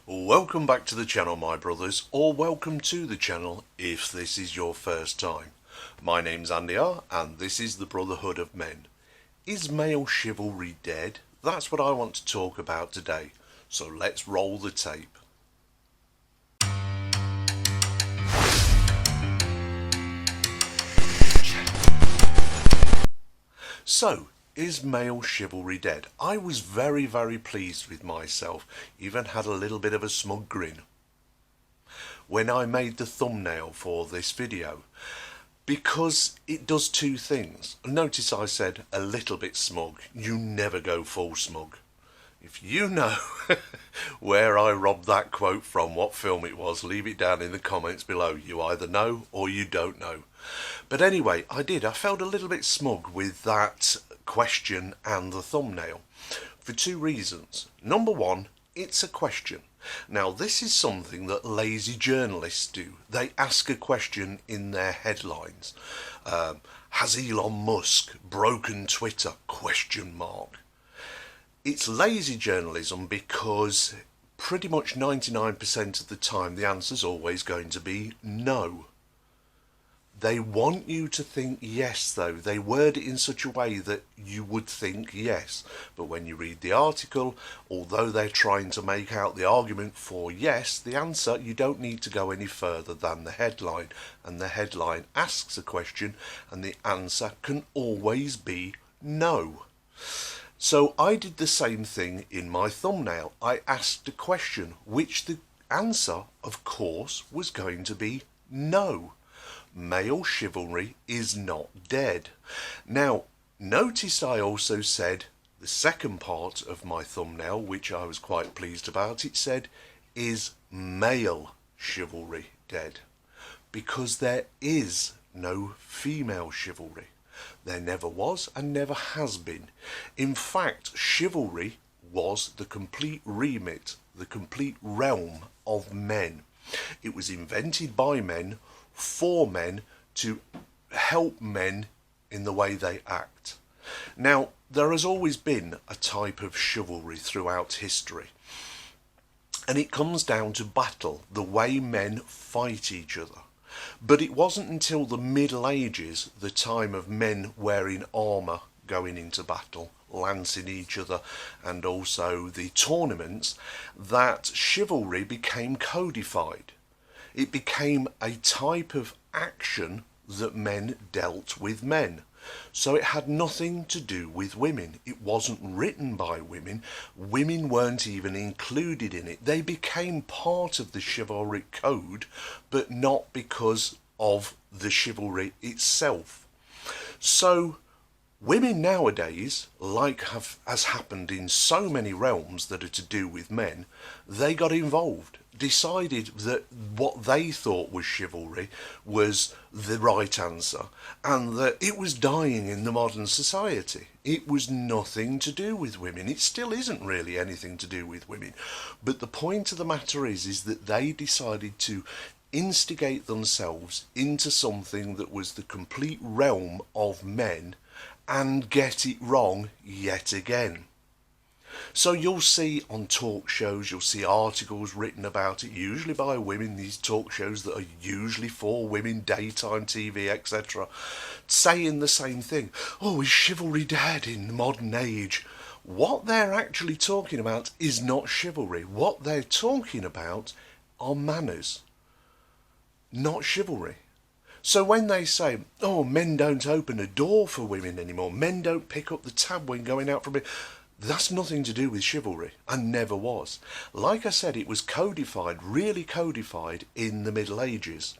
Welcome back to the channel, my brothers, or welcome to the channel if this is your first time. My name's Andy R, and this is the Brotherhood of Men. Is male chivalry dead? That's what I want to talk about today, so let's roll the tape. So, is male chivalry dead? I was very pleased with myself, even had a little bit of a smug grin when I made the thumbnail for this video, because it does two things. Notice I said a little bit smug. You never go full smug. If you know where I robbed that quote from, what film it was, leave it down in the comments below. You either know or you don't know. But anyway, I felt a little bit smug with that question and the thumbnail for two reasons. Number one, it's a question. Now, this is something that lazy journalists do. They ask a question in their headlines. Has Elon Musk broken Twitter? Question mark. It's lazy journalism because pretty much 99% of the time the answer's always going to be no. They want you to think yes, though. They word it in such a way that you would think yes. But when you read the article, although they're trying to make out the argument for yes, the answer, you don't need to go any further than the headline. And the headline asks a question, and the answer can always be no. So I did the same thing in my thumbnail. I asked a question, which the answer, of course, was going to be no. Male chivalry is not dead. Now, notice I also said the second part of my thumbnail, which I was quite pleased about. It said, is male chivalry dead? Because there is no female chivalry. There never was and never has been. In fact, chivalry was the complete remit, the complete realm of men. It was invented by men, for men, to help men in the way they act. Now, there has always been a type of chivalry throughout history, and it comes down to battle, the way men fight each other. But it wasn't until the Middle Ages, the time of men wearing armour, going into battle, lancing each other, and also the tournaments, that chivalry became codified. It became a type of action that men dealt with men. So it had nothing to do with women. It wasn't written by women. Women weren't even included in it. They became part of the chivalric code, but not because of the chivalry itself. So women nowadays, has happened in so many realms that are to do with men, they got involved, decided that what they thought was chivalry was the right answer, and that it was dying in the modern society. It was nothing to do with women. It still isn't really anything to do with women. But the point of the matter is that they decided to instigate themselves into something that was the complete realm of men and get it wrong yet again. So you'll see on talk shows, you'll see articles written about it, usually by women, these talk shows that are usually for women, daytime TV, etc., saying the same thing. Oh, is chivalry dead in the modern age? What they're actually talking about is not chivalry. What they're talking about are manners, not chivalry. So when they say, oh, men don't open a door for women anymore, men don't pick up the tab when going out from it, that's nothing to do with chivalry, and never was. Like I said, it was codified, really codified, in the Middle Ages.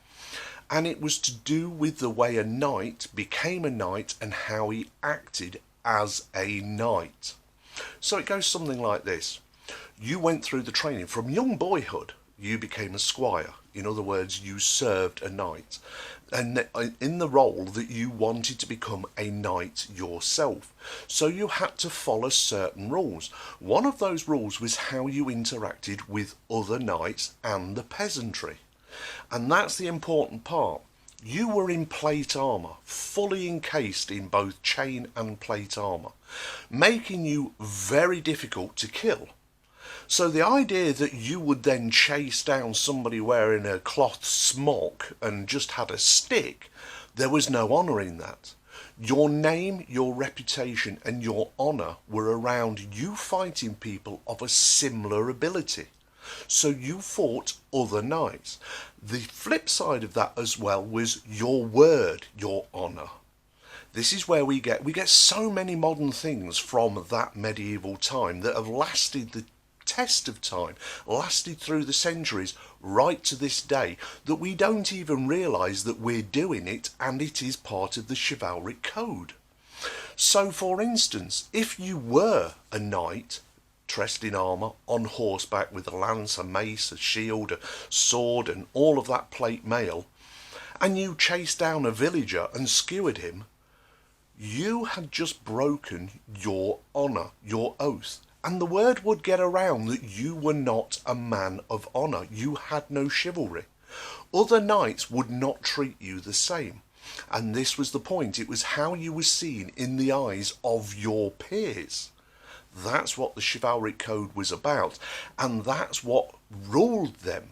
And it was to do with the way a knight became a knight and how he acted as a knight. So it goes something like this. You went through the training. From young boyhood, you became a squire. In other words, you served a knight. And in the role that you wanted to become a knight yourself. So you had to follow certain rules. One of those rules was how you interacted with other knights and the peasantry. And that's the important part. You were in plate armour, fully encased in both chain and plate armour, making you very difficult to kill. So the idea that you would then chase down somebody wearing a cloth smock and just had a stick, there was no honour in that. Your name, your reputation and your honour were around you fighting people of a similar ability. So you fought other knights. The flip side of that as well was your word, your honour. This is where we get so many modern things from that medieval time that have lasted the test of time, lasted through the centuries, right to this day, that we don't even realise that we're doing it, and it is part of the chivalric code. So for instance, if you were a knight dressed in armour, on horseback with a lance, a mace, a shield, a sword and all of that plate mail, and you chased down a villager and skewered him, you had just broken your honour, your oath. And the word would get around that you were not a man of honour. You had no chivalry. Other knights would not treat you the same. And this was the point. It was how you were seen in the eyes of your peers. That's what the chivalric code was about. And that's what ruled them.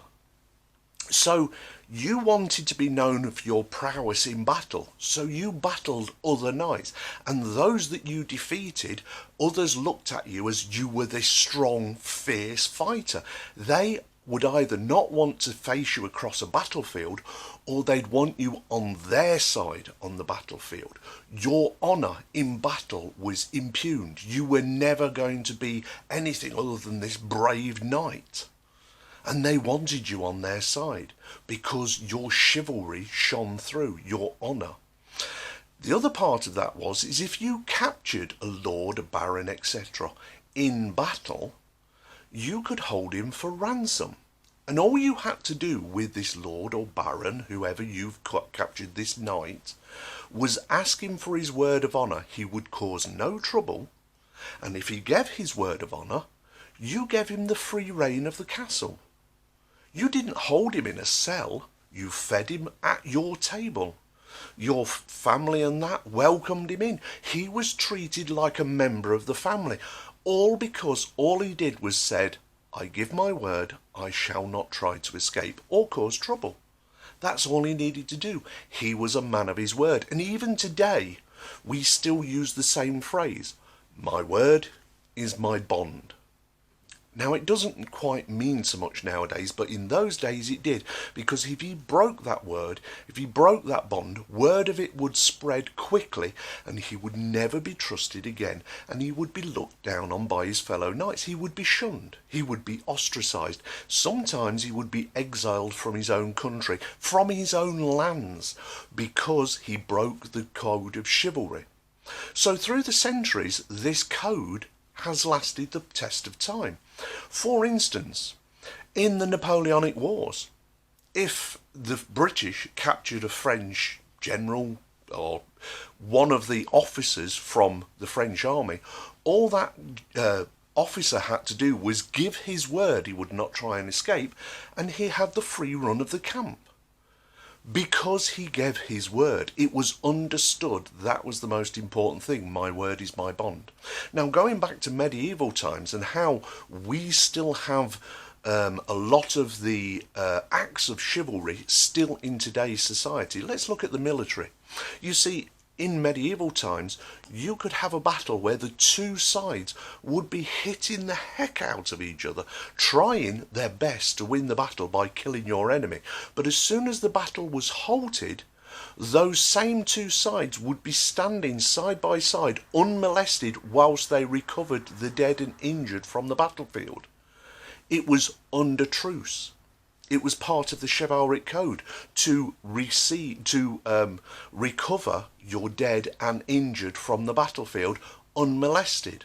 So you wanted to be known for your prowess in battle, so you battled other knights, and those that you defeated, others looked at you as you were this strong, fierce fighter. They would either not want to face you across a battlefield, or they'd want you on their side on the battlefield. Your honour in battle was impugned. You were never going to be anything other than this brave knight. And they wanted you on their side because your chivalry shone through, your honour. The other part of that is if you captured a lord, a baron, etc. in battle, you could hold him for ransom. And all you had to do with this lord or baron, whoever you've captured, this knight, was ask him for his word of honour. He would cause no trouble. And if he gave his word of honour, you gave him the free reign of the castle. You didn't hold him in a cell, you fed him at your table. Your family and that welcomed him in. He was treated like a member of the family, all because all he did was said, I give my word, I shall not try to escape or cause trouble. That's all he needed to do. He was a man of his word. And even today, we still use the same phrase, my word is my bond. Now, it doesn't quite mean so much nowadays, but in those days it did, because if he broke that word, if he broke that bond, word of it would spread quickly, and he would never be trusted again, and he would be looked down on by his fellow knights. He would be shunned. He would be ostracised. Sometimes he would be exiled from his own country, from his own lands, because he broke the code of chivalry. So through the centuries, this code has lasted the test of time. For instance, in the Napoleonic Wars, if the British captured a French general or one of the officers from the French army, all that officer had to do was give his word he would not try and escape, and he had the free run of the camp. Because he gave his word, it was understood that was the most important thing. My word is my bond. Now, going back to medieval times and how we still have a lot of the acts of chivalry still in today's society, let's look at the military. You see, in medieval times, you could have a battle where the two sides would be hitting the heck out of each other, trying their best to win the battle by killing your enemy. But as soon as the battle was halted, those same two sides would be standing side by side, unmolested, whilst they recovered the dead and injured from the battlefield. It was under truce. It was part of the chivalric code to recover your dead and injured from the battlefield unmolested.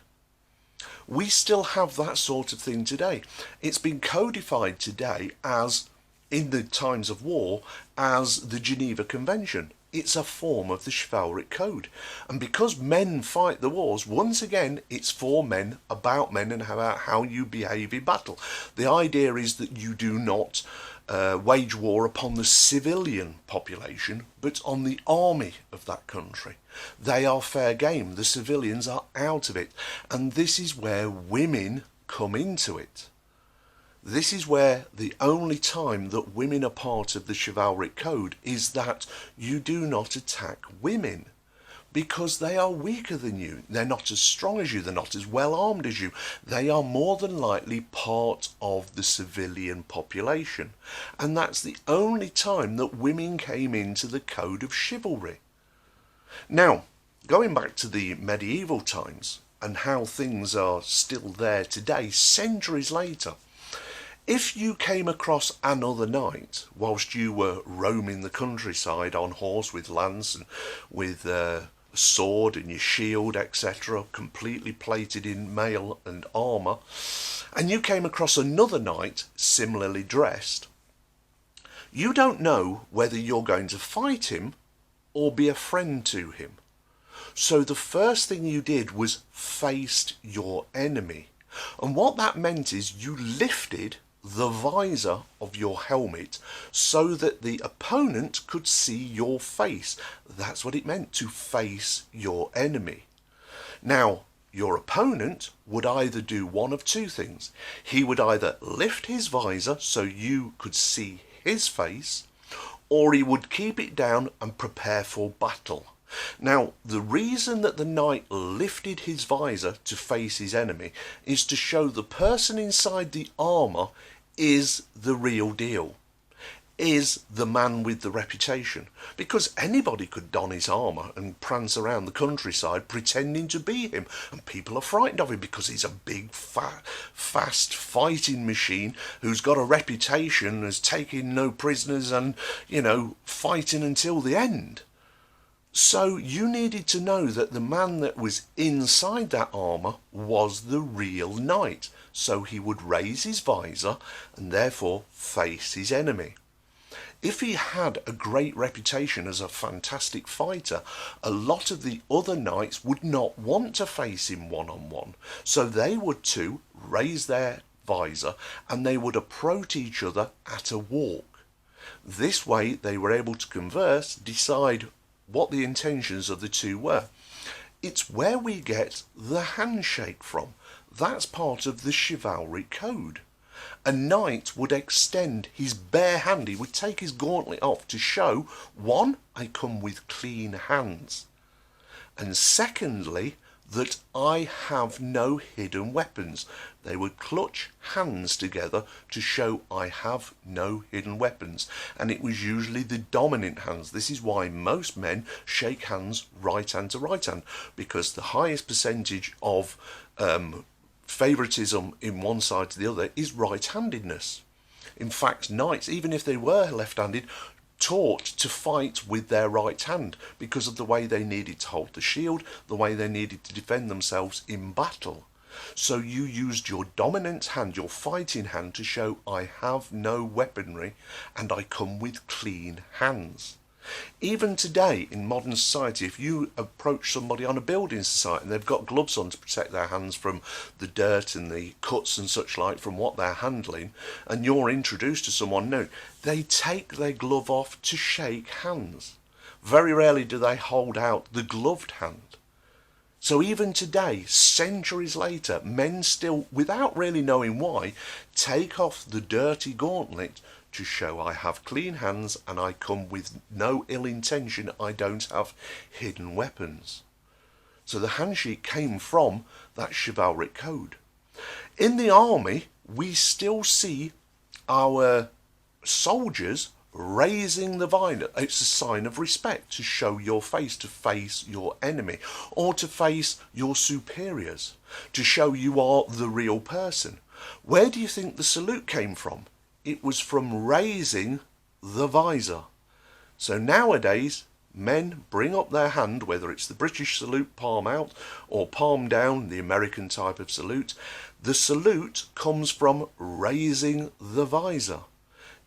We still have that sort of thing today. It's been codified today as, in the times of war, as the Geneva Convention. It's a form of the chivalric code. And because men fight the wars, once again, it's for men, about men, and about how you behave in battle. The idea is that you do not wage war upon the civilian population, but on the army of that country. They are fair game. The civilians are out of it. And this is where women come into it. This is where the only time that women are part of the chivalric code is that you do not attack women, because they are weaker than you. They're not as strong as you. They're not as well armed as you. They are more than likely part of the civilian population. And that's the only time that women came into the code of chivalry. Now, going back to the medieval times and how things are still there today, centuries later, if you came across another knight whilst you were roaming the countryside on horse with lance and with sword and your shield, etc., completely plated in mail and armour, and you came across another knight similarly dressed, you don't know whether you're going to fight him or be a friend to him. So the first thing you did was faced your enemy. And what that meant is you lifted the visor of your helmet so that the opponent could see your face. That's what it meant, to face your enemy. Now, your opponent would either do one of two things. He would either lift his visor so you could see his face, or he would keep it down and prepare for battle. Now, the reason that the knight lifted his visor to face his enemy is to show the person inside the armour is the real deal, is the man with the reputation. Because anybody could don his armour and prance around the countryside pretending to be him, and people are frightened of him because he's a big, fast fighting machine who's got a reputation as taking no prisoners and, fighting until the end. So you needed to know that the man that was inside that armour was the real knight. So he would raise his visor and therefore face his enemy. If he had a great reputation as a fantastic fighter, a lot of the other knights would not want to face him one-on-one. So they would too raise their visor and they would approach each other at a walk. This way they were able to converse, decide what the intentions of the two were. It's where we get the handshake from. That's part of the chivalry code. A knight would extend his bare hand, he would take his gauntlet off to show, one, I come with clean hands, and secondly, that I have no hidden weapons. They would clutch hands together to show I have no hidden weapons. And it was usually the dominant hands. This is why most men shake hands right hand to right hand, because the highest percentage of favoritism in one side to the other is right-handedness. In fact, knights, even if they were left-handed, taught to fight with their right hand because of the way they needed to hold the shield, the way they needed to defend themselves in battle. So you used your dominant hand, your fighting hand, to show I have no weaponry and I come with clean hands. Even today in modern society, if you approach somebody on a building site and they've got gloves on to protect their hands from the dirt and the cuts and such like from what they're handling, and you're introduced to someone new, they take their glove off to shake hands. Very rarely do they hold out the gloved hand. So even today, centuries later, men still, without really knowing why, take off the dirty gauntlet to show I have clean hands and I come with no ill intention, I don't have hidden weapons. So the handshake came from that chivalric code. In the army, we still see our soldiers raising the visor. It's a sign of respect to show your face, to face your enemy, or to face your superiors, to show you are the real person. Where do you think the salute came from? It was from raising the visor. So nowadays, men bring up their hand, whether it's the British salute, palm out, or palm down, the American type of salute. The salute comes from raising the visor.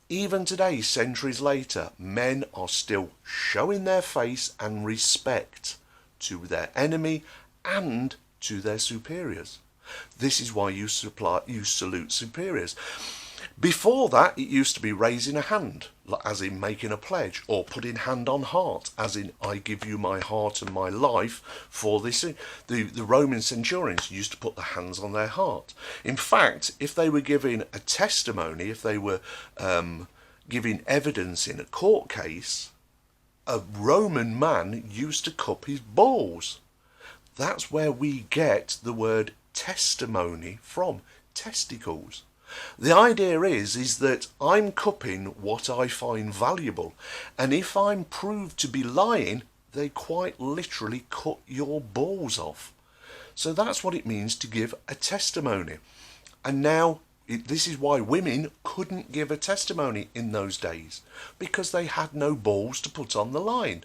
Even today, centuries later, men are still showing their face and respect to their enemy and to their superiors. This is why you salute superiors. Before that, it used to be raising a hand, as in making a pledge, or putting hand on heart, as in I give you my heart and my life for this. The Roman centurions used to put the hands on their heart. In fact, if they were giving a testimony, if they were giving evidence in a court case, a Roman man used to cup his balls. That's where we get the word testimony from, testicles. The idea is that I'm cupping what I find valuable, and if I'm proved to be lying, they quite literally cut your balls off. So that's what it means to give a testimony. And now this is why women couldn't give a testimony in those days, because they had no balls to put on the line.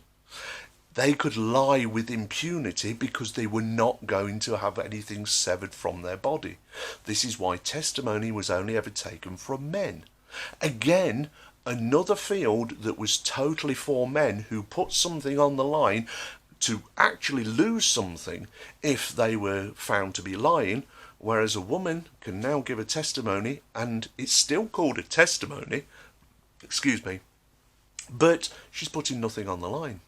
They could lie with impunity because they were not going to have anything severed from their body. This is why testimony was only ever taken from men. Again, another field that was totally for men who put something on the line to actually lose something if they were found to be lying, whereas a woman can now give a testimony and it's still called a testimony, but she's putting nothing on the line.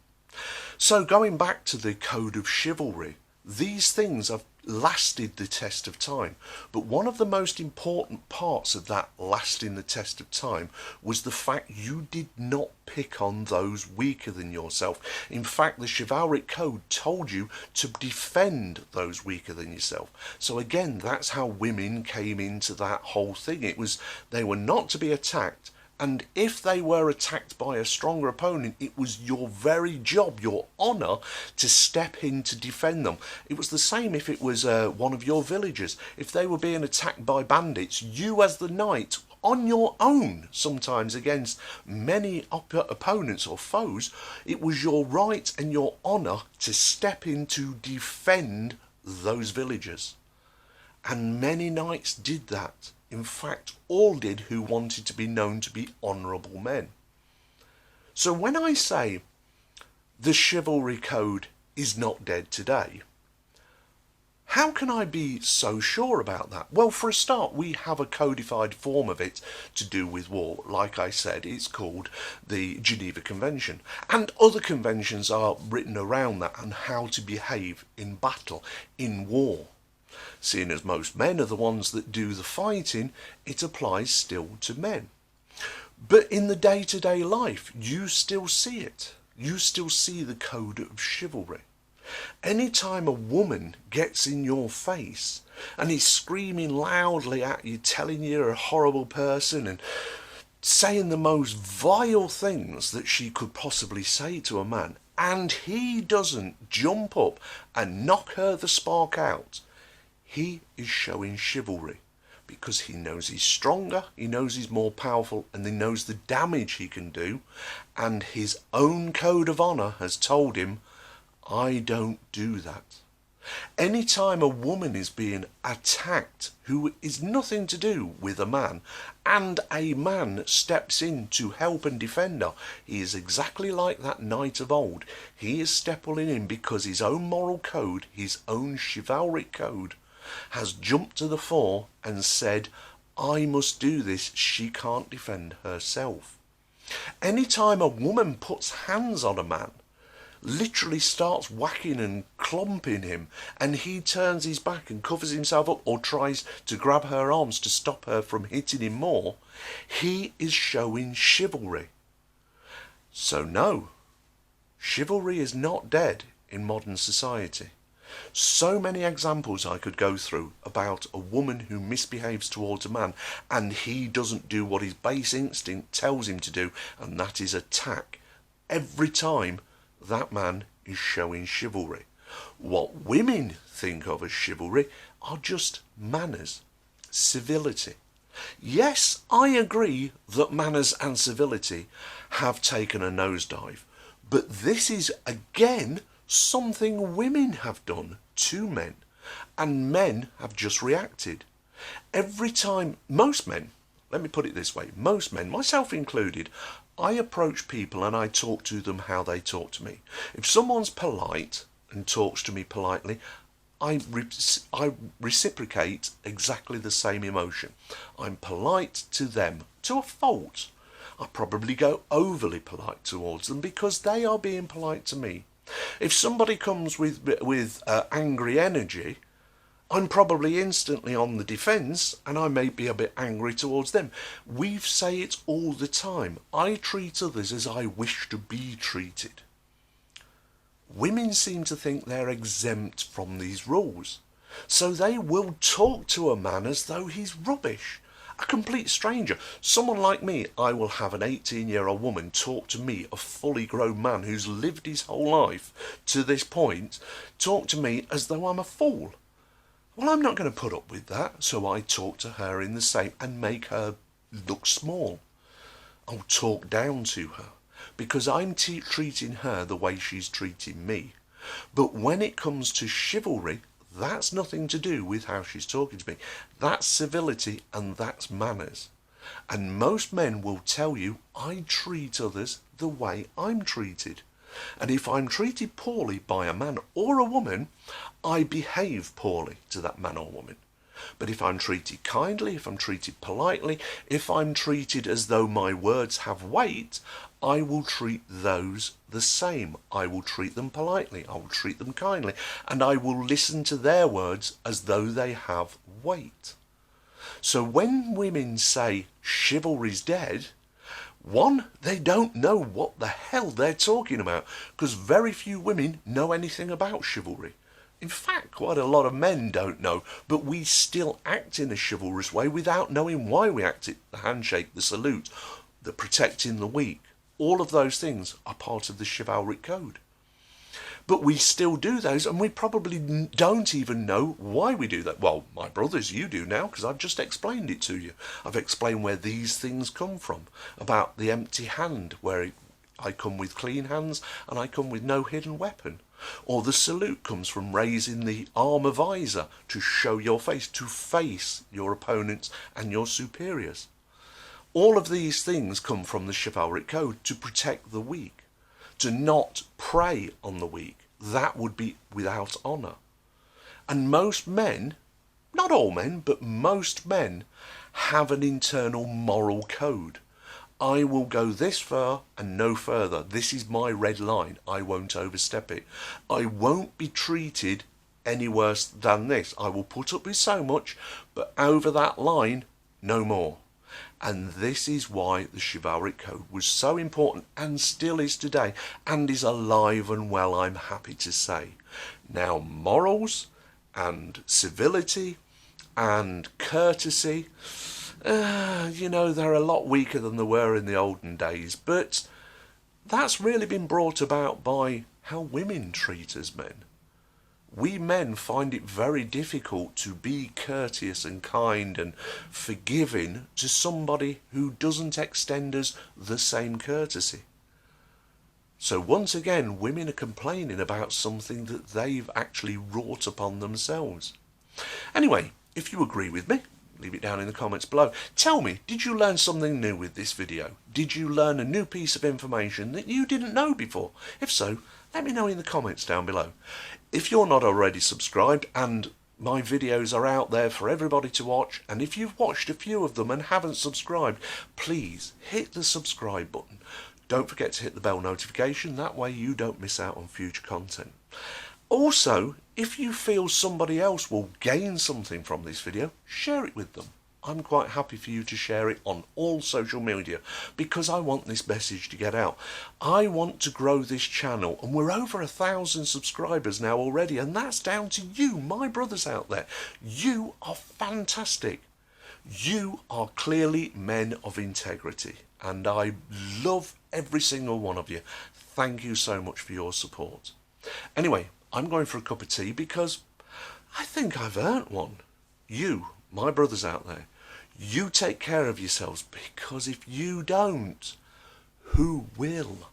So going back to the code of chivalry, these things have lasted the test of time. But one of the most important parts of that lasting the test of time was the fact you did not pick on those weaker than yourself. In fact, the chivalric code told you to defend those weaker than yourself. So again, that's how women came into that whole thing. It was they were not to be attacked. And if they were attacked by a stronger opponent, it was your very job, your honour, to step in to defend them. It was the same if it was one of your villagers. If they were being attacked by bandits, you as the knight, on your own, sometimes against many opponents or foes, it was your right and your honour to step in to defend those villagers. And many knights did that. In fact, all did who wanted to be known to be honourable men. So when I say the chivalry code is not dead today, how can I be so sure about that? Well, for a start, we have a codified form of it to do with war. Like I said, it's called the Geneva Convention. And other conventions are written around that and how to behave in battle, in war. Seeing as most men are the ones that do the fighting, it applies still to men. But in the day-to-day life, you still see it. You still see the code of chivalry. Anytime a woman gets in your face and is screaming loudly at you, telling you you're a horrible person and saying the most vile things that she could possibly say to a man, and he doesn't jump up and knock her the spark out, he is showing chivalry, because he knows he's stronger, he knows he's more powerful, and he knows the damage he can do, and his own code of honour has told him, I don't do that. Anytime a woman is being attacked who is nothing to do with a man, and a man steps in to help and defend her, he is exactly like that knight of old. He is stepping in because his own moral code, his own chivalric code, has jumped to the fore and said, I must do this, she can't defend herself. Anytime a woman puts hands on a man, literally starts whacking and clumping him, and he turns his back and covers himself up or tries to grab her arms to stop her from hitting him more, he is showing chivalry. So no, chivalry is not dead in modern society. So many examples I could go through about a woman who misbehaves towards a man and he doesn't do what his base instinct tells him to do, and that is attack. Every time that man is showing chivalry. What women think of as chivalry are just manners, civility. Yes, I agree that manners and civility have taken a nosedive, but this is again something women have done to men, and men have just reacted. Every time, most men, let me put it this way, most men, myself included, I approach people and I talk to them how they talk to me. If someone's polite and talks to me politely, I reciprocate exactly the same emotion. I'm polite to them, to a fault. I probably go overly polite towards them because they are being polite to me. If somebody comes with angry energy, I'm probably instantly on the defence and I may be a bit angry towards them. We say it all the time. I treat others as I wish to be treated. Women seem to think they're exempt from these rules. So they will talk to a man as though he's rubbish. A complete stranger. Someone like me, I will have an 18-year-old woman talk to me, a fully grown man who's lived his whole life to this point, talk to me as though I'm a fool. Well, I'm not going to put up with that, so I talk to her in the same and make her look small. I'll talk down to her because I'm treating her the way she's treating me. But when it comes to chivalry, that's nothing to do with how she's talking to me. That's civility and that's manners. And most men will tell you, I treat others the way I'm treated. And if I'm treated poorly by a man or a woman, I behave poorly to that man or woman. But if I'm treated kindly, if I'm treated politely, if I'm treated as though my words have weight, I will treat those the same. I will treat them politely, I will treat them kindly, and I will listen to their words as though they have weight. So when women say chivalry's dead, one, they don't know what the hell they're talking about, because very few women know anything about chivalry. In fact, quite a lot of men don't know, but we still act in a chivalrous way without knowing why we act it. The handshake, the salute, the protecting the weak, all of those things are part of the chivalric code. But we still do those, and we probably don't even know why we do that. Well, my brothers, you do now, because I've just explained it to you. I've explained where these things come from, about the empty hand, where I come with clean hands and I come with no hidden weapon. Or the salute comes from raising the armor visor to show your face, to face your opponents and your superiors. All of these things come from the chivalric code to protect the weak, to not prey on the weak. That would be without honour. And most men, not all men, but most men have an internal moral code. I will go this far and no further. This is my red line. I won't overstep it. I won't be treated any worse than this. I will put up with so much, but over that line, no more. And this is why the chivalric code was so important and still is today and is alive and well, I'm happy to say. Now, morals and civility and courtesy, they're a lot weaker than they were in the olden days, but that's really been brought about by how women treat us men. We men find it very difficult to be courteous and kind and forgiving to somebody who doesn't extend us the same courtesy. So once again, women are complaining about something that they've actually wrought upon themselves. Anyway, if you agree with me, leave it down in the comments below. Tell me, did you learn something new with this video? Did you learn a new piece of information that you didn't know before? If so, let me know in the comments down below. If you're not already subscribed, and my videos are out there for everybody to watch, and if you've watched a few of them and haven't subscribed, please hit the subscribe button. Don't forget to hit the bell notification, that way you don't miss out on future content. Also, if you feel somebody else will gain something from this video, share it with them. I'm quite happy for you to share it on all social media because I want this message to get out. I want to grow this channel, and we're over 1,000 subscribers now already, and that's down to you, my brothers out there. You are fantastic. You are clearly men of integrity, and I love every single one of you. Thank you so much for your support. Anyway, I'm going for a cup of tea because I think I've earned one. You, my brothers out there, you take care of yourselves, because if you don't, who will?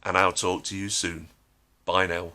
And I'll talk to you soon. Bye now.